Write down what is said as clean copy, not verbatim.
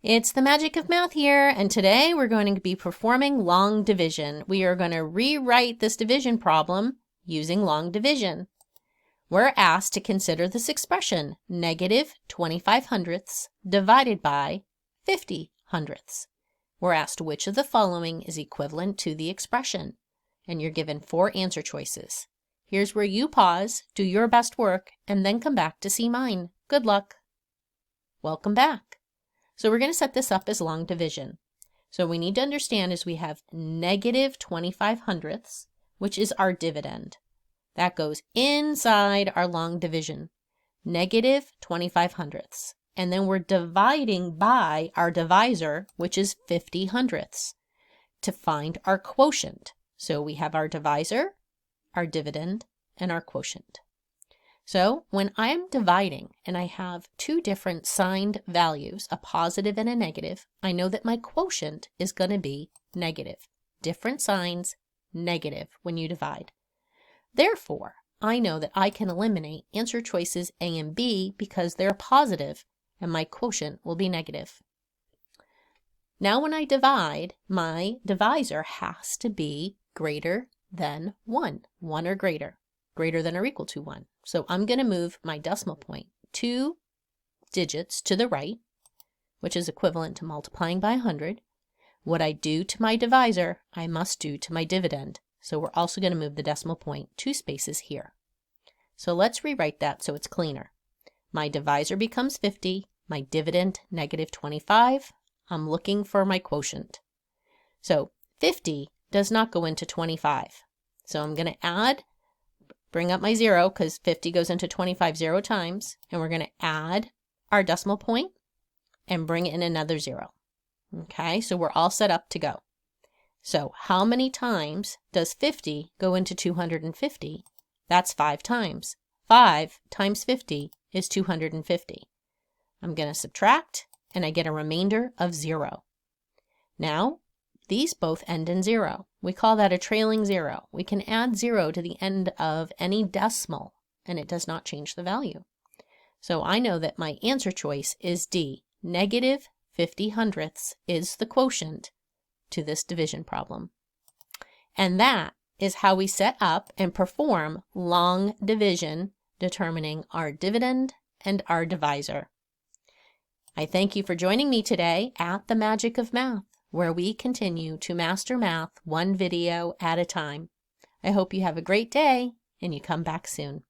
It's the magic of math here, and today we're going to be performing long division. We are going to rewrite this division problem using long division. We're asked to consider this expression, negative 25 hundredths divided by 50 hundredths. We're asked which of the following is equivalent to the expression, and you're given 4 answer choices. Here's where you pause, do your best work, and then come back to see mine. Good luck. Welcome back. So we're going to set this up as long division. So we need to understand is we have negative 25 hundredths, which is our dividend. That goes inside our long division. Negative 25 hundredths. And then we're dividing by our divisor, which is 50 hundredths, to find our quotient. So we have our divisor, our dividend, and our quotient. So when I'm dividing and I have 2 different signed values, a positive and a negative, I know that my quotient is going to be negative. Different signs, negative when you divide. Therefore, I know that I can eliminate answer choices A and B because they're positive and my quotient will be negative. Now when I divide, my divisor has to be greater than 1 or greater than or equal to 1. So I'm going to move my decimal point 2 digits to the right, which is equivalent to multiplying by 100. What I do to my divisor, I must do to my dividend. So we're also going to move the decimal point 2 spaces here. So let's rewrite that so it's cleaner. My divisor becomes 50, my dividend negative 25. I'm looking for my quotient. So 50 does not go into 25. So I'm going to bring up my 0 because 50 goes into 25 0 times, and we're going to add our decimal point and bring in another 0. Okay, so we're all set up to go. So how many times does 50 go into 250? That's 5 times. 5 times 50 is 250. I'm going to subtract, and I get a remainder of 0. Now, these both end in 0. We call that a trailing 0. We can add 0 to the end of any decimal, and it does not change the value. So I know that my answer choice is D. Negative 50 hundredths is the quotient to this division problem. And that is how we set up and perform long division, determining our dividend and our divisor. I thank you for joining me today at The Magic of Math, where we continue to master math one video at a time. I hope you have a great day and you come back soon.